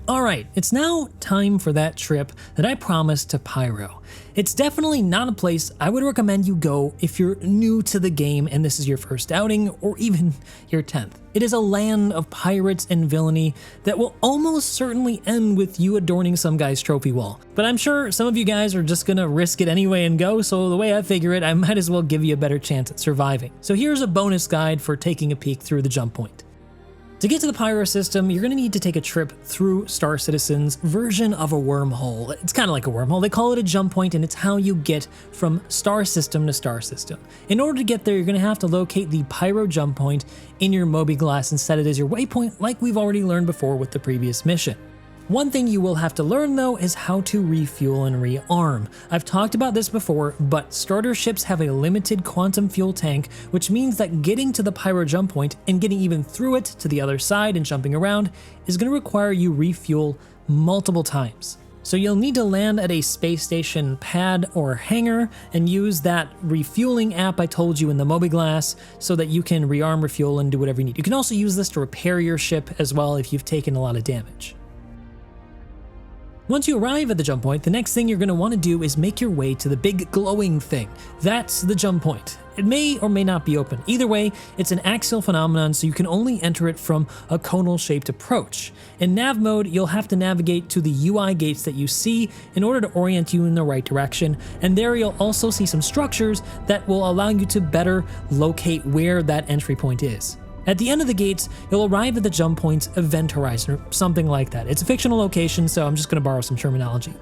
Alright, it's now time for that trip that I promised to Pyro. It's definitely not a place I would recommend you go if you're new to the game and this is your first outing, or even your 10th. It is a land of pirates and villainy that will almost certainly end with you adorning some guy's trophy wall. But I'm sure some of you guys are just gonna risk it anyway and go, so the way I figure it, I might as well give you a better chance at surviving. So here's a bonus guide for taking a peek through the jump point. To get to the Pyro system, you're going to need to take a trip through Star Citizen's version of a wormhole. It's kind of like a wormhole. They call it a jump point, and it's how you get from star system to star system. In order to get there, you're going to have to locate the Pyro jump point in your Mobi-Glass and set it as your waypoint, like we've already learned before with the previous mission. One thing you will have to learn though is how to refuel and rearm. I've talked about this before, but starter ships have a limited quantum fuel tank, which means that getting to the Pyro jump point and getting even through it to the other side and jumping around is going to require you refuel multiple times. So you'll need to land at a space station pad or hangar and use that refueling app I told you in the Mobi-Glass so that you can rearm, refuel, and do whatever you need. You can also use this to repair your ship as well if you've taken a lot of damage. Once you arrive at the jump point, the next thing you're going to want to do is make your way to the big glowing thing. That's the jump point. It may or may not be open. Either way, it's an axial phenomenon, so you can only enter it from a conal-shaped approach. In nav mode, you'll have to navigate to the UI gates that you see in order to orient you in the right direction, and there you'll also see some structures that will allow you to better locate where that entry point is. At the end of the gates, you'll arrive at the jump point's event horizon, or something like that. It's a fictional location, so I'm just going to borrow some terminology.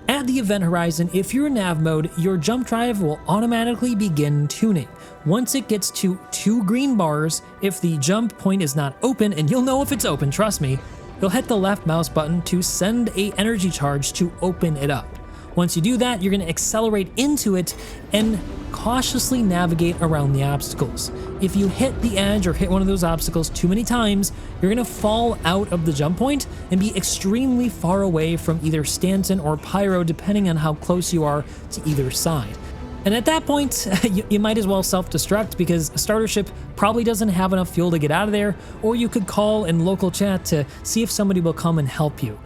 At the event horizon, if you're in nav mode, your jump drive will automatically begin tuning. Once it gets to 2 green bars, if the jump point is not open, and you'll know if it's open, trust me, you'll hit the left mouse button to send an energy charge to open it up. Once you do that, you're going to accelerate into it and cautiously navigate around the obstacles. If you hit the edge or hit one of those obstacles too many times, you're going to fall out of the jump point and be extremely far away from either Stanton or Pyro, depending on how close you are to either side. And at that point, you might as well self-destruct because a starter ship probably doesn't have enough fuel to get out of there, or you could call in local chat to see if somebody will come and help you.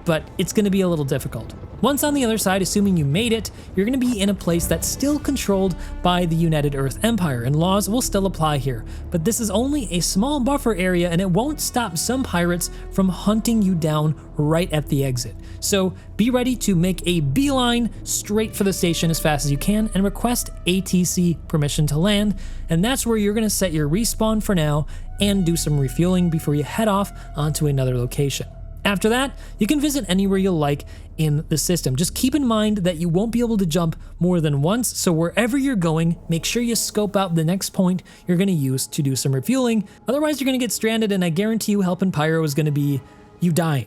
But it's going to be a little difficult. Once on the other side, assuming you made it, you're going to be in a place that's still controlled by the United Earth Empire, and laws will still apply here. But this is only a small buffer area, and it won't stop some pirates from hunting you down right at the exit. So be ready to make a beeline straight for the station as fast as you can and request ATC permission to land, and that's where you're going to set your respawn for now and do some refueling before you head off onto another location. After that, you can visit anywhere you like in the system. Just keep in mind that you won't be able to jump more than once, so wherever you're going, make sure you scope out the next point you're going to use to do some refueling. Otherwise, you're going to get stranded, and I guarantee you helping Pyro is going to be you dying.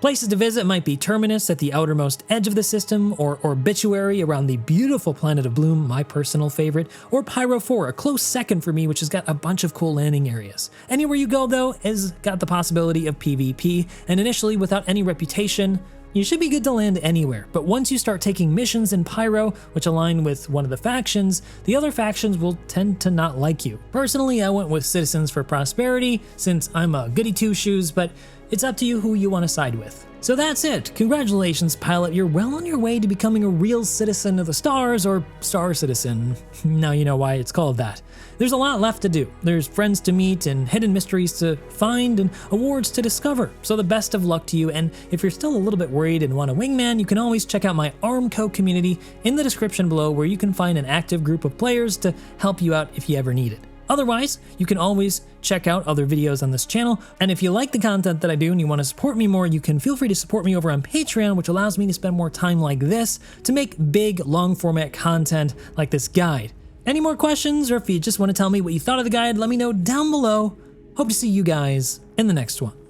Places to visit might be Terminus at the outermost edge of the system, or Obituary around the beautiful planet of Bloom, my personal favorite, or Pyro 4, a close second for me, which has got a bunch of cool landing areas. Anywhere you go, though, has got the possibility of PvP, and initially, without any reputation, you should be good to land anywhere. But once you start taking missions in Pyro, which align with one of the factions, the other factions will tend to not like you. Personally, I went with Citizens for Prosperity, since I'm a goody two-shoes, but it's up to you who you want to side with. So that's it. Congratulations, pilot. You're well on your way to becoming a real citizen of the stars, or Star Citizen. Now you know why it's called that. There's a lot left to do. There's friends to meet and hidden mysteries to find and awards to discover. So the best of luck to you, and if you're still a little bit worried and want a wingman, you can always check out my Armco community in the description below, where you can find an active group of players to help you out if you ever need it. Otherwise, you can always check out other videos on this channel, and if you like the content that I do and you want to support me more, you can feel free to support me over on Patreon, which allows me to spend more time like this to make big, long-format content like this guide. Any more questions, or if you just want to tell me what you thought of the guide, let me know down below. Hope to see you guys in the next one.